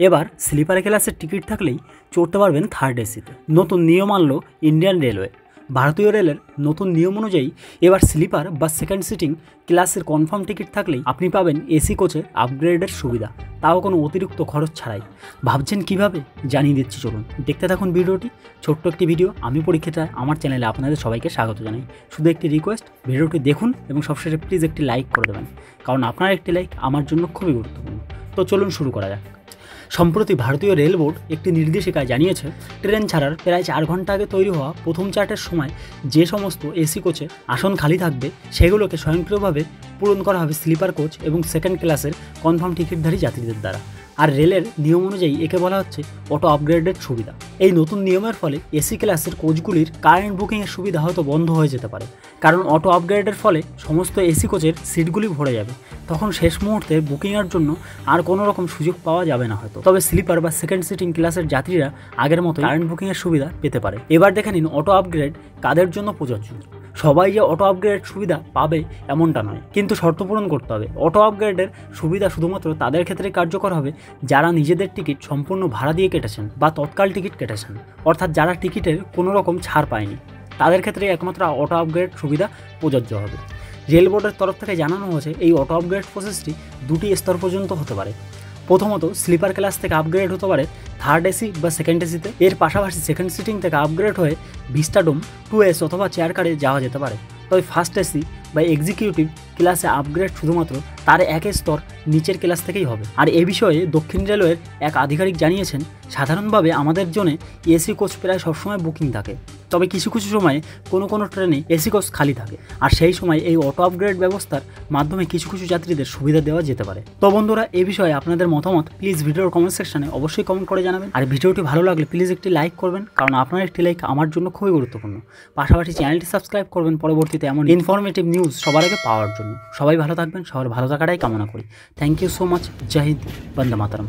এবার স্লিপার ক্লাসের টিকিট থাকলেই চড়তে পারবেন থার্ড এসিতে। নতুন নিয়ম আনলো ইন্ডিয়ান রেলওয়ে। ভারতীয় রেলের নতুন নিয়ম অনুযায়ী এবার স্লিপার বা সেকেন্ড সিটিং ক্লাসের কনফার্ম টিকিট থাকলেই আপনি পাবেন এসি কোচে আপগ্রেডের সুবিধা, তাও কোনো অতিরিক্ত খরচ ছাড়াই। ভাবছেন কিভাবে? জানিয়ে দিচ্ছি, চলুন দেখতে থাকুন ভিডিওটি। ছোট্ট একটি ভিডিও, আমি পরীক্ষিতা, আমার চ্যানেলে আপনাদের সবাইকে স্বাগত জানাই। শুধু একটি রিকোয়েস্ট, ভিডিওটি দেখুন এবং সবশেষে প্লিজ একটি লাইক করে দেবেন, কারণ আপনার একটি লাইক আমার জন্য খুবই গুরুত্বপূর্ণ। তো চলুন শুরু করা যাক। সম্প্রতি ভারতীয় রেল বোর্ড একটি নির্দেশিকায় জানিয়েছে, ট্রেন ছাড়ার প্রায় 4 ঘন্টা আগে তৈরি হওয়া প্রথম চার্টের সময় যে সমস্ত এসি কোচে আসন খালি থাকবে সেগুলোকে স্বয়ংক্রিয়ভাবে পূরণ করা হবে স্লিপার কোচ এবং সেকেন্ড ক্লাসের কনফার্ম টিকিটধারী যাত্রীদের দ্বারা। আর রেলের নিয়ম অনুযায়ী একে বলা হচ্ছে অটো আপগ্রেডের সুবিধা। এই নতুন নিয়মের ফলে এসি ক্লাসের কোচগুলির কারেন্ট বুকিংয়ের সুবিধা হয়তো বন্ধ হয়ে যেতে পারে, কারণ অটো আপগ্রেডের ফলে সমস্ত এসি কোচের সিটগুলি ভরে যাবে। তখন শেষ মুহূর্তে বুকিংয়ের জন্য আর কোনো রকম সুযোগ পাওয়া যাবে না হয়তো। তবে স্লিপার বা সেকেন্ড সিটিং ক্লাসের যাত্রীরা আগের মতো কারেন্ট বুকিংয়ের সুবিধা পেতে পারে। এবার দেখে নিন অটো আপগ্রেড কাদের জন্য প্রযোজ্য। সবাই যে অটো আপগ্রেড সুবিধা পাবে এমনটা নয়, কিন্তু শর্ত পূরণ করতে হবে। অটো আপগ্রেডের সুবিধা শুধুমাত্র তাদের ক্ষেত্রে কার্যকর হবে যারা নিজেদের টিকিট সম্পূর্ণ ভাড়া দিয়ে কেটেছেন বা তৎকাল টিকিট কেটেছেন, অর্থাৎ যারা টিকিটের কোনো রকম ছাড় পায়নি, তাদের ক্ষেত্রে একমাত্র অটো আপগ্রেড সুবিধা প্রযোজ্য হবে। রেল বোর্ডের তরফ থেকে জানানো হয়েছে এই অটো আপগ্রেড প্রসেসটি দুটি স্তর পর্যন্ত হতে পারে। প্রথমত স্লিপার ক্লাস থেকে আপগ্রেড হতে পারে থার্ড এসি বা সেকেন্ড এসিতে। এর পাশাপাশি সেকেন্ড সিটিং থেকে আপগ্রেড হয়ে ভিস্টাডোম 2S অথবা চেয়ার কারে যাওয়া যেতে পারে। তবে ফার্স্ট এসি বা এক্সিকিউটিভ ক্লাসে আপগ্রেড শুধুমাত্র তার এক স্তর নিচের ক্লাস থেকেই হবে। আর এ বিষয়ে দক্ষিণ রেলওয়ের এক আধিকারিক জানিয়েছেন, সাধারণভাবে আমাদের জন্য এসি কোচ প্রায় সবসময় বুকিং থাকে, তবে কিছু কিছু সময়ে কোনো ট্রেনে এসি কোচ খালি থাকে, আর সেই সময় এই অটো আপগ্রেড ব্যবস্থার মাধ্যমে কিছু কিছু যাত্রীদের সুবিধা দেওয়া যেতে পারে। তো বন্ধুরা, এই বিষয়ে আপনাদের মতামত প্লিজ ভিডিওর কমেন্ট সেকশনে অবশ্যই কমেন্ট করে জানাবেন। আর ভিডিওটি ভালো লাগলে প্লিজ একটি লাইক করবেন, কারণ আপনার একটি লাইক আমার জন্য খুবই গুরুত্বপূর্ণ। পাশাপাশি চ্যানেলটি সাবস্ক্রাইব করবেন পরবর্তীতে এমন ইনফরমেটিভ নিউজ সবার আগে পাওয়ার জন্য। সবাই ভালো থাকবেন, সবার ভালো থাকাটাই কামনা করি। Thank you so much. জয় হিন্দ, বন্দে মাতরম।